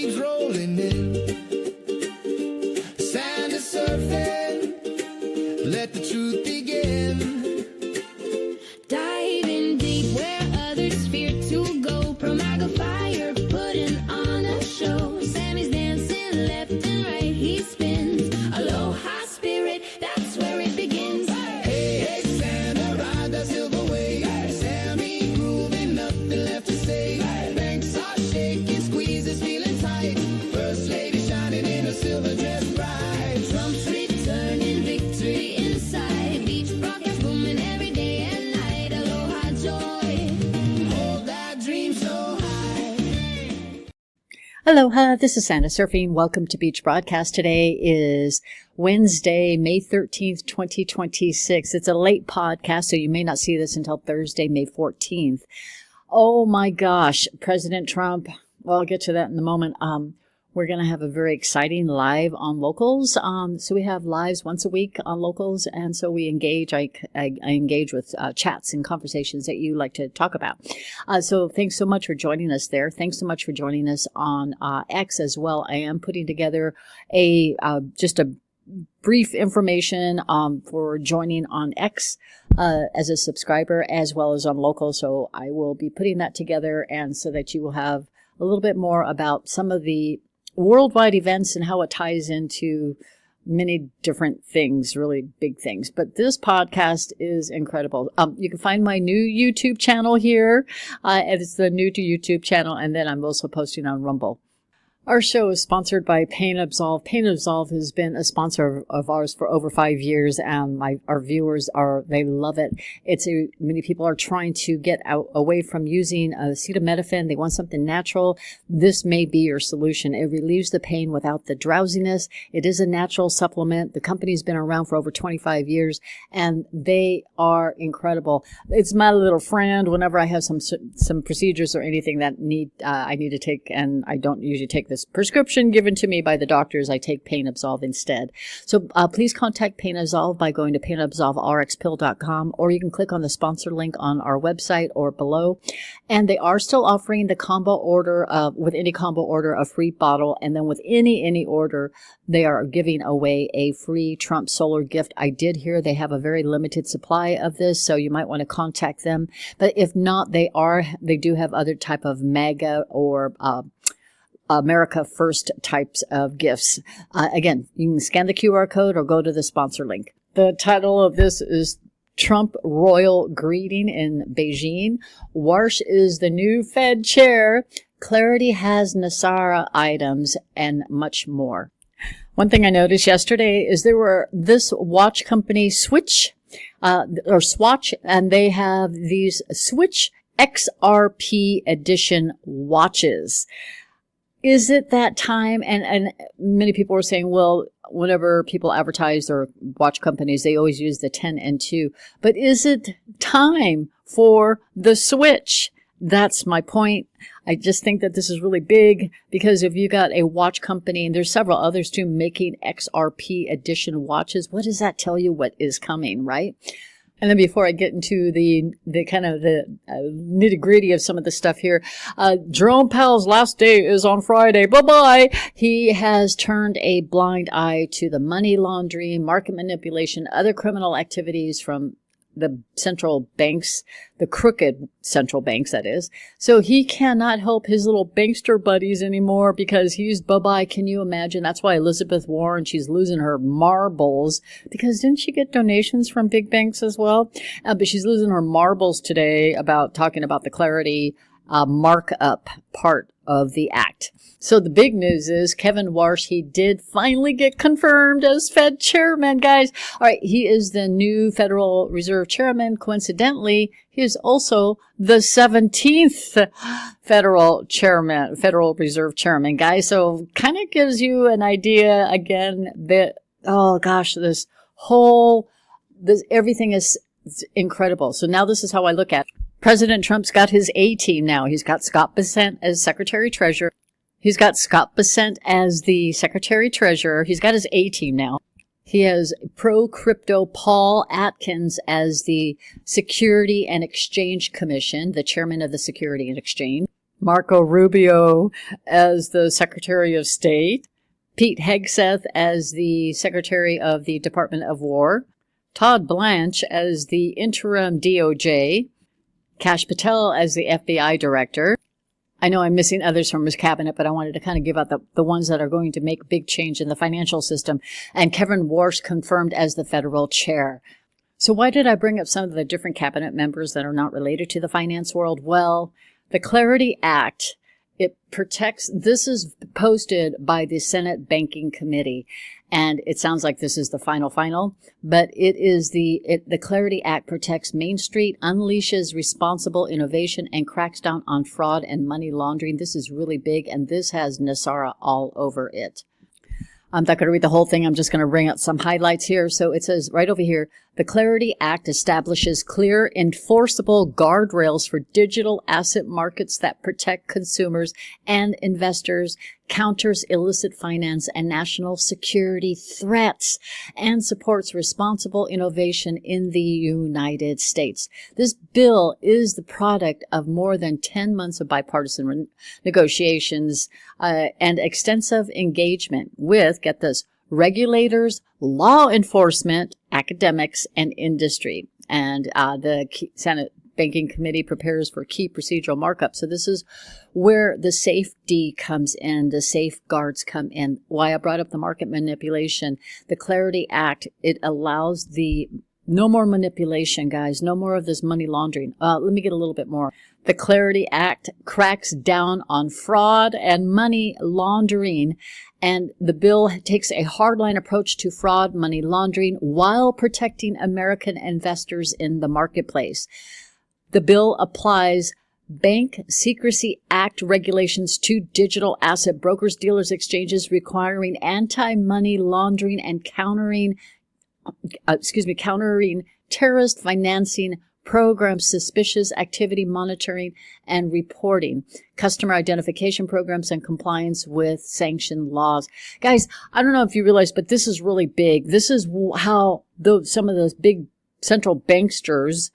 waves rolling in. Sand is surfing, let the truth begin. Diving deep where others fear to go. Promaga fire putting on a show. Sammy's dancing left and right, he spins. Aloha spirit, that's where it begins. Hey, hey, Santa, ride that silver wave. Sammy grooving, nothing left to say. Banks are shaking, squeezes feeling tight. First lady shining in a silver dress bright. Trump's returning, victory inside. Beach broadcast booming every day and night. Aloha joy, Hold that dream so high. Aloha, this is Santa Surfing. Welcome to Beach Broadcast. Today is Wednesday, May 13th, 2026. It's a late podcast, so you may not see this until Thursday, May 14th. Oh my gosh, President Trump. Well, I'll get to that in a moment. We're going to have a very exciting live on Locals. So we have lives once a week on Locals, and so we engage. I engage with chats and conversations that you like to talk about. So thanks so much for joining us there. Thanks so much for joining us on X as well. I am putting together just a brief information for joining on X as a subscriber as well as on Local. So I will be putting that together, and so that you will have a little bit more about some of the worldwide events and how it ties into many different things, really big things. But this podcast is incredible. You can find my new YouTube channel here. It's the new to YouTube channel, and then I'm also posting on Rumble. Our show is sponsored by Pain Absolve. Pain Absolve has been a sponsor of ours for over 5 years, and our viewers they love it. Many people are trying to get away from using acetaminophen. They want something natural. This may be your solution. It relieves the pain without the drowsiness. It is a natural supplement. The company's been around for over 25 years, and they are incredible. It's my little friend whenever I have some procedures or anything that I need to take, and I don't usually take this prescription given to me by the doctors. I take Pain Absolve instead. So please contact Pain Absolve by going to painabsolverxpill.com, or you can click on the sponsor link on our website or below. And they are still offering the combo order with any combo order, a free bottle, and then with any order they are giving away a free Trump solar gift. I did hear they have a very limited supply of this, so you might want to contact them. But if not, they do have other type of MAGA or America First types of gifts. Again, you can scan the QR code or go to the sponsor link. The title of this is Trump Royal Greeting in Beijing. Warsh is the new Fed chair. Clarity has NESARA items and much more. One thing I noticed yesterday is this watch company Swatch, and they have these Swatch XRP edition watches. Is it that time? And many people were saying, well, whenever people advertise their watch companies, they always use the 10 and 2. But is it time for the switch? That's my point. I just think that this is really big, because if you got a watch company, and there's several others too, making XRP edition watches, what does that tell you what is coming, right? And then before I get into the kind of the nitty gritty of some of the stuff here, Jerome Powell's last day is on Friday. Bye-bye. He has turned a blind eye to the money laundering, market manipulation, other criminal activities from the central banks, the crooked central banks, that is. So he cannot help his little bankster buddies anymore, because he's bye-bye. Can you imagine? That's why Elizabeth Warren, she's losing her marbles, because didn't she get donations from big banks as well? But she's losing her marbles today talking about the Clarity markup part of the act. So the big news is Kevin Warsh, he did finally get confirmed as Fed chairman, guys. All right, he is the new Federal Reserve chairman. Coincidentally, he is also the 17th Federal Reserve chairman, guys. So kind of gives you an idea again that, oh gosh, everything is incredible. So now this is how I look at it. President Trump's got his A team now. He's got Scott Bessent as Secretary Treasurer. He's got Scott Bessent as the Secretary Treasurer. He's got his A team now. He has pro-crypto Paul Atkins as the Security and Exchange Commission, the chairman of the Security and Exchange. Marco Rubio as the Secretary of State, Pete Hegseth as the Secretary of the Department of War, Todd Blanche as the interim DOJ, Kash Patel as the FBI Director. I know I'm missing others from his cabinet, but I wanted to kind of give out the ones that are going to make big change in the financial system. And Kevin Warsh confirmed as the federal chair. So why did I bring up some of the different cabinet members that are not related to the finance world? Well, the Clarity Act, it protects, this is posted by the Senate Banking Committee. And it sounds like this is the final, but it is the Clarity Act protects Main Street, unleashes responsible innovation, and cracks down on fraud and money laundering. This is really big, and this has NESARA all over it. I'm not going to read the whole thing. I'm just going to bring out some highlights here. So it says right over here, the Clarity Act establishes clear, enforceable guardrails for digital asset markets that protect consumers and investors, counters illicit finance and national security threats, and supports responsible innovation in the United States. This bill is the product of more than 10 months of bipartisan negotiations and extensive engagement with, get this, regulators, law enforcement, academics, and industry. And the Senate Banking Committee prepares for key procedural markup. So this is where the safety comes in, the safeguards come in. Why I brought up the market manipulation. The Clarity Act, it allows no more manipulation, guys. No more of this money laundering. Let me get a little bit more. The Clarity Act cracks down on fraud and money laundering, and the bill takes a hardline approach to fraud, money laundering, while protecting American investors in the marketplace. The bill applies Bank Secrecy Act regulations to digital asset brokers, dealers, exchanges, requiring anti-money laundering and countering terrorist financing programs, suspicious activity monitoring and reporting, customer identification programs, and compliance with sanction laws. Guys, I don't know if you realize, but this is really big. This is how some of those big central banksters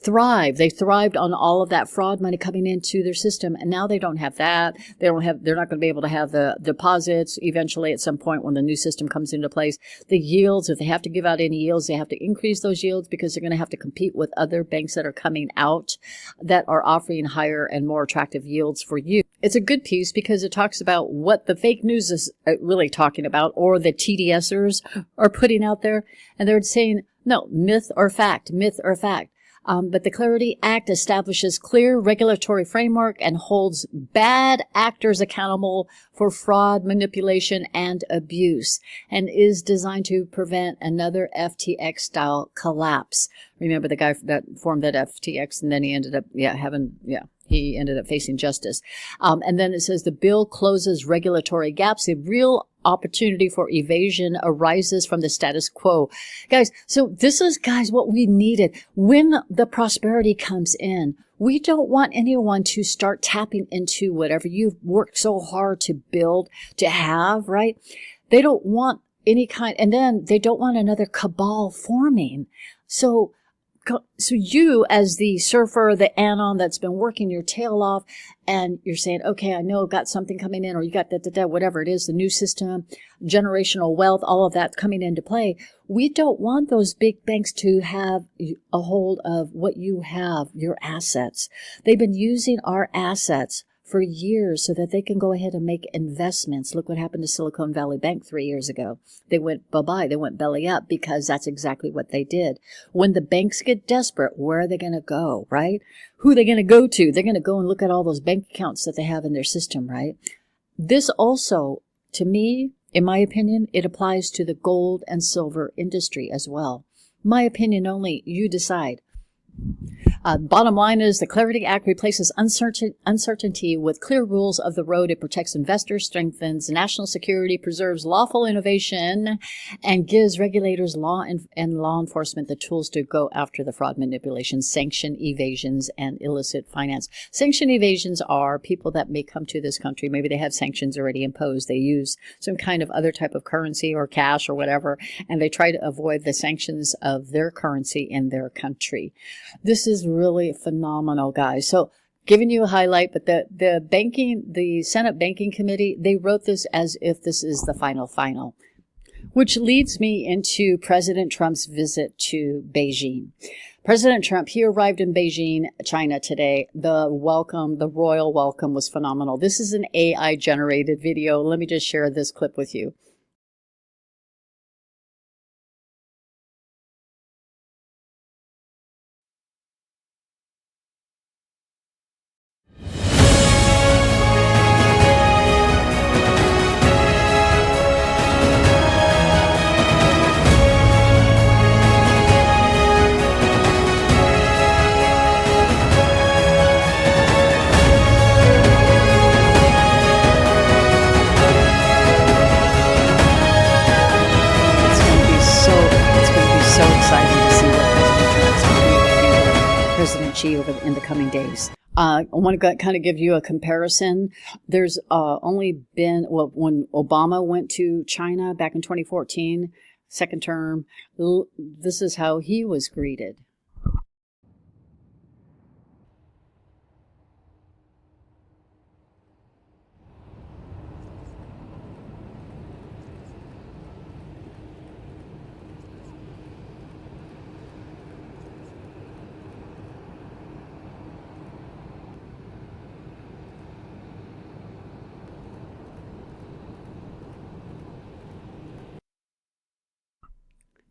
thrive. They thrived on all of that fraud money coming into their system, and now they don't have that. They're not going to be able to have the deposits eventually at some point when the new system comes into place. The yields, if they have to give out any yields, they have to increase those yields because they're going to have to compete with other banks that are coming out that are offering higher and more attractive yields for you. It's a good piece because it talks about what the fake news is really talking about, or the TDSers are putting out there, and they're saying, no, myth or fact, myth or fact. But the Clarity Act establishes clear regulatory framework and holds bad actors accountable for fraud, manipulation, and abuse, and is designed to prevent another FTX-style collapse. Remember the guy that formed that FTX, and then he ended up, he ended up facing justice. And then it says the bill closes regulatory gaps. The real opportunity for evasion arises from the status quo. Guys, so this is, what we needed. When the prosperity comes in, we don't want anyone to start tapping into whatever you've worked so hard to build, to have, right? They don't want any kind, and then they don't want another cabal forming. So you, as the surfer, the anon that's been working your tail off, and you're saying, okay, I know I've got something coming in, or you got whatever it is, the new system, generational wealth, all of that coming into play. We don't want those big banks to have a hold of what you have, your assets. They've been using our assets for years so that they can go ahead and make investments. Look what happened to Silicon Valley Bank 3 years ago. They went bye-bye. They went belly up because that's exactly what they did. When the banks get desperate, where are they going to go, right? Who are they going to go to? They're going to go and look at all those bank accounts that they have in their system, right? This also, to me, in my opinion, it applies to the gold and silver industry as well. My opinion only, you decide. Bottom line is the Clarity Act replaces uncertainty with clear rules of the road. It protects investors, strengthens national security, preserves lawful innovation, and gives regulators, law enforcement the tools to go after the fraud, manipulation, sanction evasions, and illicit finance. Sanction evasions are people that may come to this country. Maybe they have sanctions already imposed. They use some kind of other type of currency or cash or whatever, and they try to avoid the sanctions of their currency in their country. This is really phenomenal, guys. So giving you a highlight, but the Senate Banking Committee, they wrote this as if this is the final, which leads me into President Trump's visit to Beijing. President Trump, he arrived in Beijing, China today. The royal welcome was phenomenal. This is an AI generated video. Let me just share this clip with you. President Xi over in the coming days. I want to kind of give you a comparison. There's only been, well, when Obama went to China back in 2014, second term, this is how he was greeted.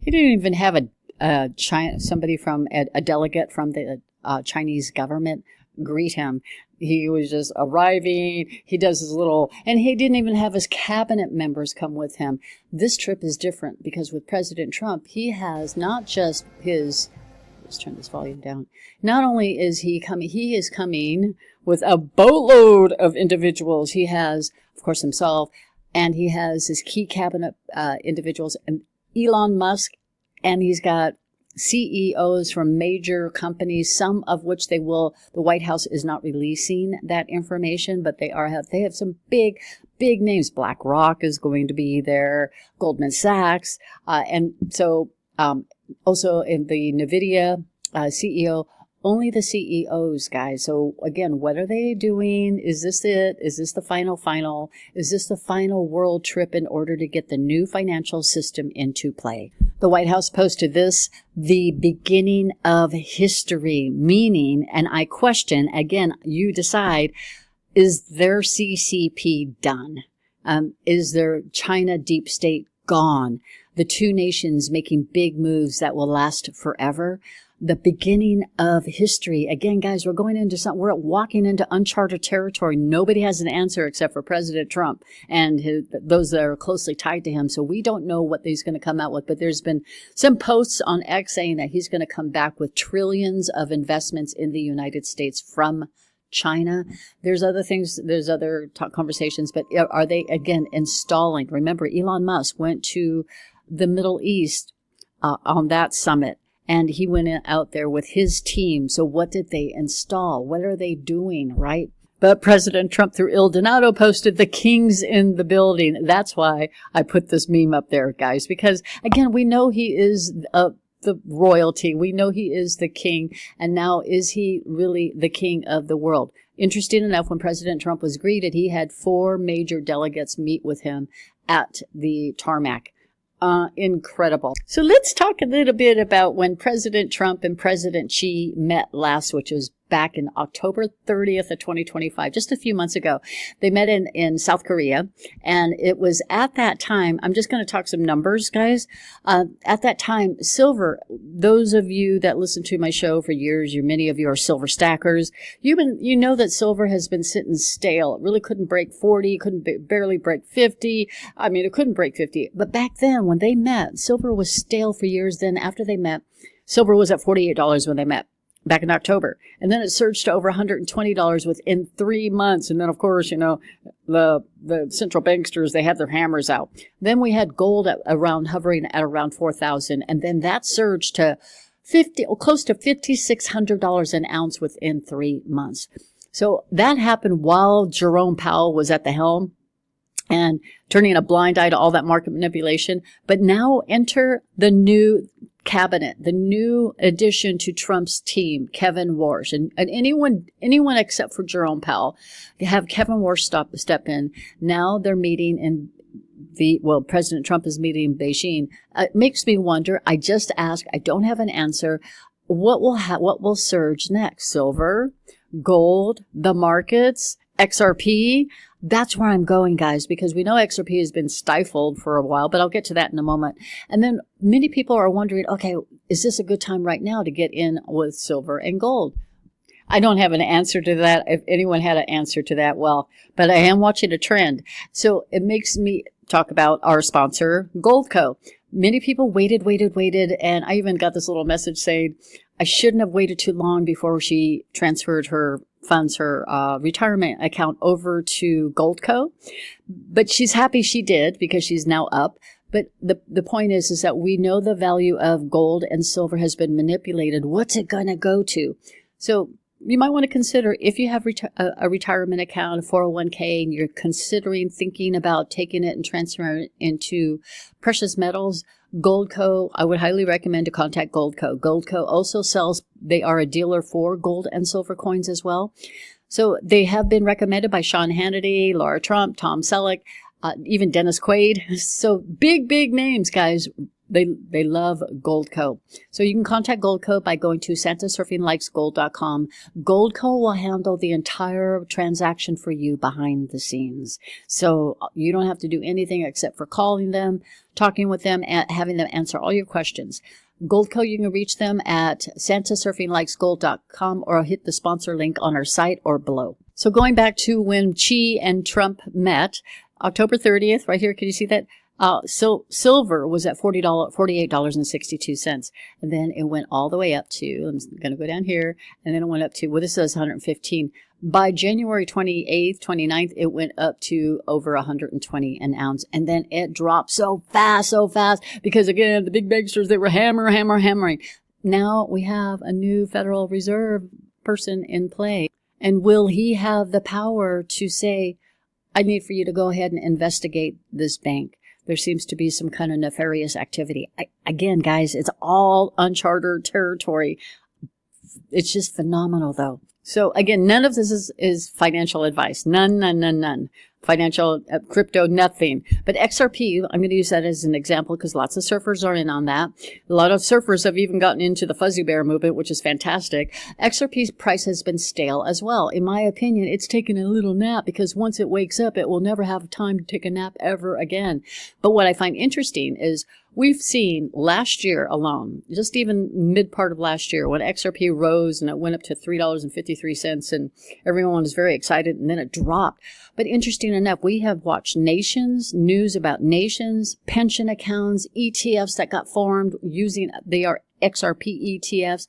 He didn't even have somebody from a delegate from the Chinese government greet him. He was just arriving. He does his little, and he didn't even have his cabinet members come with him. This trip is different because with President Trump, he has not just his, let's turn this volume down. Not only is he is coming with a boatload of individuals. He has, of course, himself, and he has his key cabinet individuals, and Elon Musk, and he's got CEOs from major companies, some of which the White House is not releasing that information, but they have some big names. BlackRock is going to be there, Goldman Sachs, and so also in the NVIDIA CEO. Only the CEOs, guys. So again, what are they doing? Is this it? Is this the final? Is this the final world trip in order to get the new financial system into play? The White House posted this, the beginning of history, meaning, and I question, again, you decide, is their CCP done? Is their China deep state gone? The two nations making big moves that will last forever? The beginning of history. Again, guys, we're walking into uncharted territory. Nobody has an answer except for President Trump and those that are closely tied to him. So we don't know what he's going to come out with, but there's been some posts on X saying that he's going to come back with trillions of investments in the United States from China. There's other things, there's other conversations, but are they, again, installing? Remember, Elon Musk went to the Middle East on that summit. And he went out there with his team. So what did they install? What are they doing, right? But President Trump, through Il Donato, posted the king's in the building. That's why I put this meme up there, guys. Because, again, we know he is the royalty. We know he is the king. And now, is he really the king of the world? Interesting enough, when President Trump was greeted, he had 4 major delegates meet with him at the tarmac. Incredible. So let's talk a little bit about when President Trump and President Xi met last, which was back in October 30th of 2025, just a few months ago. They met in South Korea, and it was at that time, I'm just going to talk some numbers, guys. At that time, silver, those of you that listen to my show for years, many of you are silver stackers. You know that silver has been sitting stale. It really couldn't break 40, barely break 50. I mean, it couldn't break 50. But back then, when they met, silver was stale for years. Then after they met, silver was at $48 when they met. Back in October. And then it surged to over $120 within 3 months. And then, of course, the central banksters, they had their hammers out. Then we had gold hovering at around 4,000. And then that surged to close to $5,600 an ounce within 3 months. So that happened while Jerome Powell was at the helm. and turning a blind eye to all that market manipulation. But now enter the new cabinet, the new addition to Trump's team, Kevin Warsh, and anyone except for Jerome Powell, have Kevin Warsh step in. Now they're meeting in President Trump is meeting in Beijing. It makes me wonder. I just ask. I don't have an answer. What will surge next? Silver, gold, the markets, XRP. That's where I'm going, guys, because we know XRP has been stifled for a while, but I'll get to that in a moment. And then many people are wondering, okay, is this a good time right now to get in with silver and gold? I don't have an answer to that. If anyone had an answer to that, well, but I am watching a trend. So it makes me talk about our sponsor, Goldco. Many people waited, and I even got this little message saying I shouldn't have waited too long before she transferred her funds, her retirement account over to Goldco. But she's happy she did because she's now up. But the point is that we know the value of gold and silver has been manipulated. What's it going to go to? So you might want to consider, if you have a retirement account, a 401k, and you're thinking about taking it and transferring it into precious metals, Goldco, I would highly recommend to contact Goldco. Goldco also sells, they are a dealer for gold and silver coins as well. So they have been recommended by Sean Hannity, Laura Trump, Tom Selleck, even Dennis Quaid. So big names, guys. They love Goldco. So you can contact Goldco by going to santasurfinglikesgold.com. Goldco will handle the entire transaction for you behind the scenes. So you don't have to do anything except for calling them, talking with them, and having them answer all your questions. Goldco, you can reach them at santasurfinglikesgold.com or hit the sponsor link on our site or below. So going back to when Xi and Trump met, October 30th, right here, can you see that? Silver was at $48.62. And then it went all the way up to, I'm going to go down here, and then it went up to, well, this says 115. By January 28th, 29th, it went up to over 120 an ounce. And then it dropped so fast, because again, the big banksters, they were hammering. Now we have a new Federal Reserve person in play. And will he have the power to say, I need for you to go ahead and investigate this bank? There seems to be some kind of nefarious activity. Again, guys, it's all uncharted territory. It's just phenomenal, though. So again, none of this is financial advice. None. Financial, crypto, nothing. But XRP, I'm going to use that as an example because lots of surfers are in on that. A lot of surfers have even gotten into the fuzzy bear movement, which is fantastic. XRP's price has been stale as well. In my opinion, it's taken a little nap because once it wakes up, it will never have time to take a nap ever again. But what I find interesting is we've seen last year alone, just even mid part of last year, when XRP rose and it went up to $3.53 and everyone was very excited, and then it dropped. But interesting enough, we have watched news about nations, pension accounts, ETFs that got formed they are XRP ETFs,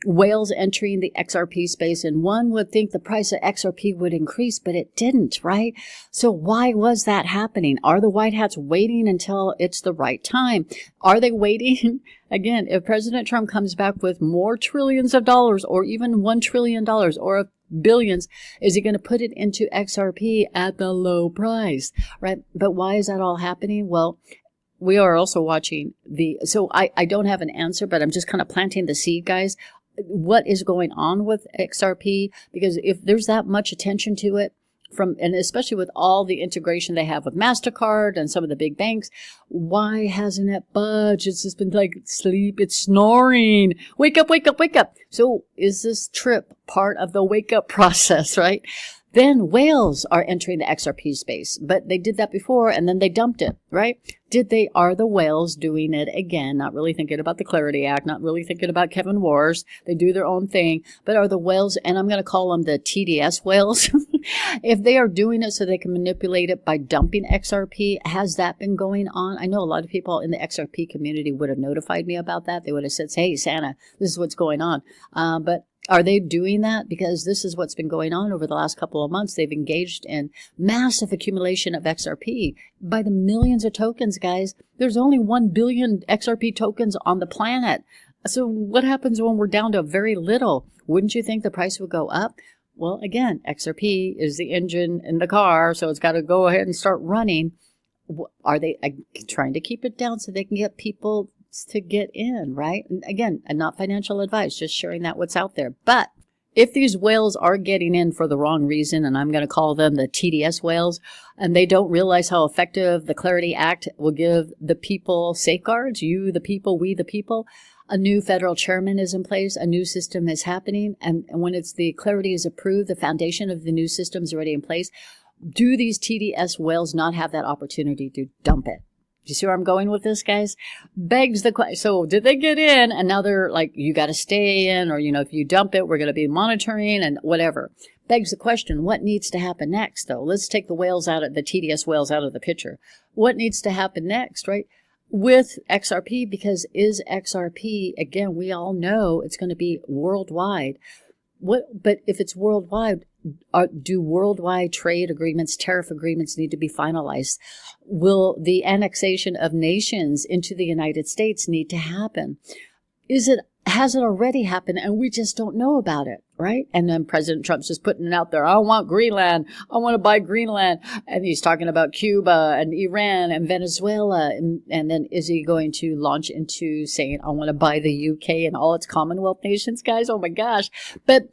whales entering the XRP space, and one would think the price of XRP would increase, but it didn't, right? So why was that happening? Are the white hats waiting until it's the right time? Are they waiting? Again, if President Trump comes back with more trillions of dollars or even $1 trillion or billions, is he going to put it into XRP at the low price, right? But why is that all happening? Well, we are also watching so I don't have an answer, but I'm just kind of planting the seed, guys. What is going on with XRP? Because if there's that much attention to it, and especially with all the integration they have with MasterCard and some of the big banks, why hasn't it budged? It's just been like sleep, it's snoring. Wake up. So is this trip part of the wake up process, right? Then whales are entering the XRP space, but they did that before and then they dumped it, right? Are the whales doing it again? Not really thinking about the Clarity Act, not really thinking about Kevin Warsh. They do their own thing, but are the whales, and I'm going to call them the TDS whales, if they are doing it so they can manipulate it by dumping XRP, has that been going on? I know a lot of people in the XRP community would have notified me about that. They would have said, hey, Santa, this is what's going on. But are they doing that? Because this is what's been going on over the last couple of months. They've engaged in massive accumulation of XRP by the millions of tokens, guys. There's only 1 billion XRP tokens on the planet. So what happens when we're down to very little? Wouldn't you think the price would go up? Well, again, XRP is the engine in the car, so it's got to go ahead and start running. Are they trying to keep it down so they can get people to get in, right? And again, and not financial advice, just sharing that what's out there. But if these whales are getting in for the wrong reason, and I'm going to call them the TDS whales, and they don't realize how effective the Clarity Act will give the people safeguards, you, the people, we, the people, a new federal chairman is in place, a new system is happening, and when it's the Clarity is approved, the foundation of the new system is already in place. Do these TDS whales not have that opportunity to dump it? Do you see where I'm going with this, guys? Begs the question. So did they get in and now they're like, you got to stay in, or, if you dump it, we're going to be monitoring and whatever. Begs the question, what needs to happen next, though? Let's take the TDS whales out of the picture. What needs to happen next, right? With XRP, because is XRP, again, we all know it's going to be worldwide. But if it's worldwide, do worldwide trade agreements, tariff agreements need to be finalized? Will the annexation of nations into the United States need to happen? Has it already happened and we just don't know about it, right? And then President Trump's just putting it out there. I want Greenland. I want to buy Greenland. And he's talking about Cuba and Iran and Venezuela. And then is he going to launch into saying, I want to buy the UK and all its Commonwealth nations, guys? Oh my gosh. But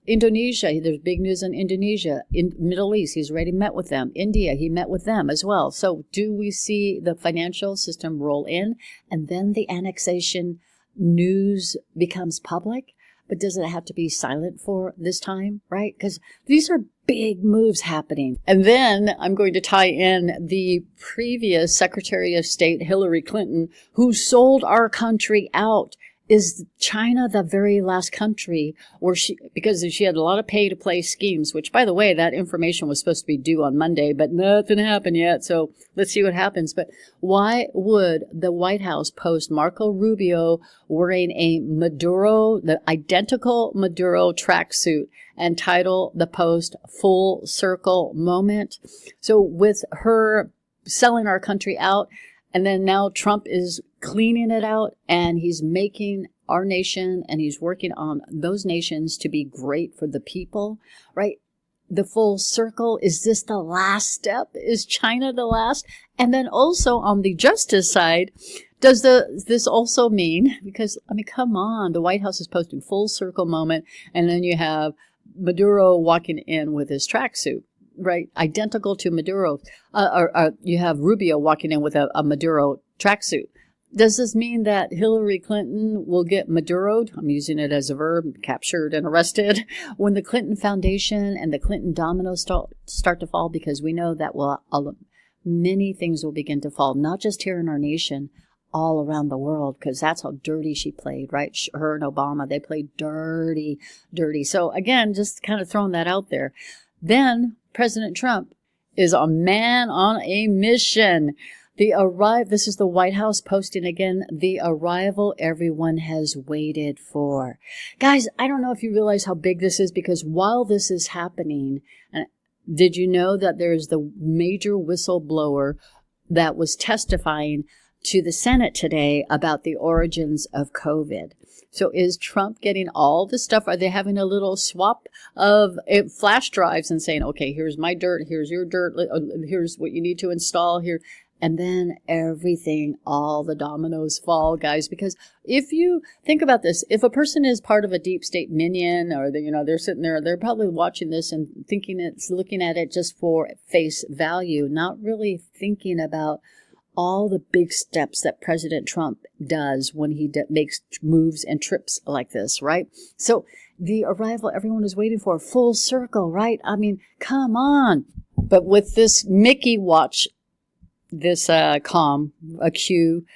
Indonesia, there's big news on Indonesia. In Middle East, he's already met with them. India, he met with them as well. So do we see the financial system roll in and then the annexation news becomes public? But does it have to be silent for this time, right? Because these are big moves happening. And then I'm going to tie in the previous Secretary of State, Hillary Clinton, who sold our country out. Is China the very last country where because she had a lot of pay-to-play schemes, which, by the way, that information was supposed to be due on Monday, but nothing happened yet, so let's see what happens. But why would the White House post Marco Rubio wearing the identical Maduro tracksuit and title the post Full Circle Moment? So with her selling our country out, and then now Trump is cleaning it out, and he's making our nation, and he's working on those nations to be great for the people, right? The full circle. Is this the last step? Is China the last? And then also on the justice side, does this also mean, because, come on, the White House is posting Full Circle Moment, and then you have Maduro walking in with his tracksuit. Right, identical to Maduro. You have Rubio walking in with a Maduro tracksuit. Does this mean that Hillary Clinton will get Maduroed? I'm using it as a verb, captured and arrested, when the Clinton Foundation and the Clinton dominoes start to fall? Because we know that many things will begin to fall, not just here in our nation, all around the world, because that's how dirty she played, right? Her and Obama, they played dirty. So again, just kind of throwing that out there. Then President Trump is a man on a mission. This is the White House posting again, the arrival everyone has waited for. Guys, I don't know if you realize how big this is, because while this is happening, did you know that there's the major whistleblower that was testifying to the Senate today about the origins of COVID? So is Trump getting all the stuff? Are they having a little swap of flash drives and saying, okay, here's my dirt, here's your dirt, here's what you need to install here. And then everything, all the dominoes fall, guys. Because if you think about this, if a person is part of a deep state minion, or they're sitting there, they're probably watching this and looking at it just for face value, not really thinking about all the big steps that President Trump does when he makes moves and trips like this, right? So the arrival everyone is waiting for, full circle, right? Come on. But with this Mickey watch, this Q,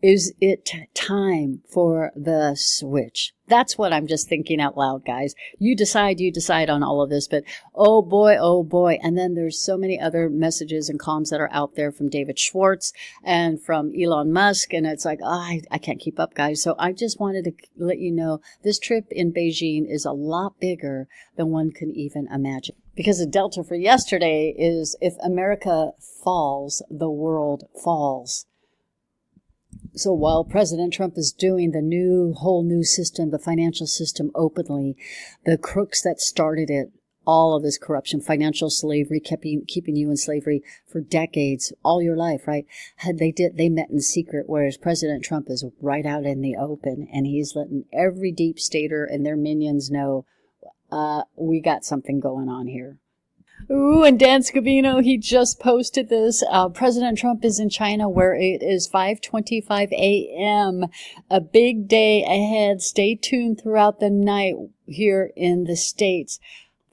is it time for the switch? That's what I'm just thinking out loud, guys. You decide on all of this, but oh boy. And then there's so many other messages and comms that are out there from David Schwartz and from Elon Musk. And it's like, I can't keep up, guys. So I just wanted to let you know this trip in Beijing is a lot bigger than one can even imagine. Because the delta for yesterday is, if America falls, the world falls. So while President Trump is doing the whole new system, the financial system openly, the crooks that started it, all of this corruption, financial slavery, keeping you in slavery for decades, all your life, right? They met in secret, whereas President Trump is right out in the open, and he's letting every deep stater and their minions know, we got something going on here. Ooh, and Dan Scavino, he just posted this. President Trump is in China where it is 5:25 a.m. A big day ahead. Stay tuned throughout the night here in the States.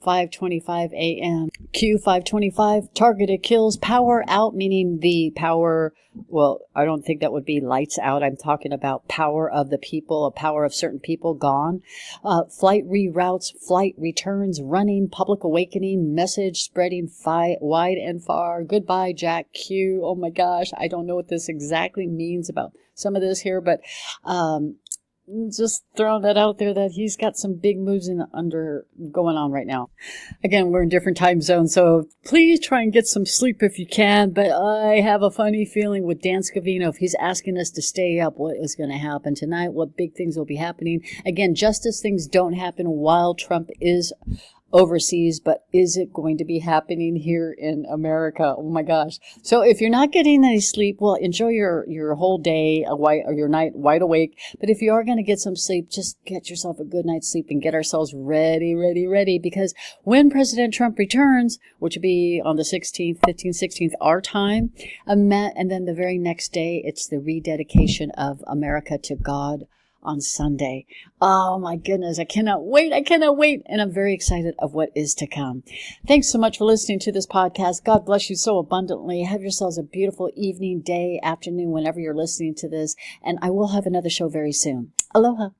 5:25 a.m. Q525, targeted kills, power out, meaning the power, well, I don't think that would be lights out. I'm talking about power of the people, a power of certain people gone. Flight reroutes, flight returns, running, public awakening, message spreading wide and far. Goodbye, Jack Q. Oh my gosh, I don't know what this exactly means about some of this here, but just throwing that out there that he's got some big moves going on right now. Again, we're in different time zones, so please try and get some sleep if you can. But I have a funny feeling with Dan Scavino, if he's asking us to stay up, what is going to happen tonight? What big things will be happening? Again, just as things don't happen while Trump is overseas, but is it going to be happening here in America? Oh my gosh. So if you're not getting any sleep, well, enjoy your whole day or your night wide awake. But if you are going to get some sleep, just get yourself a good night's sleep and get ourselves ready, because when President Trump returns, which will be on the 16th, 15th, 16th, our time, and then the very next day, it's the rededication of America to God on Sunday. Oh my goodness, I cannot wait. And I'm very excited of what is to come. Thanks so much for listening to this podcast. God bless you so abundantly. Have yourselves a beautiful evening, day, afternoon, whenever you're listening to this. And I will have another show very soon. Aloha.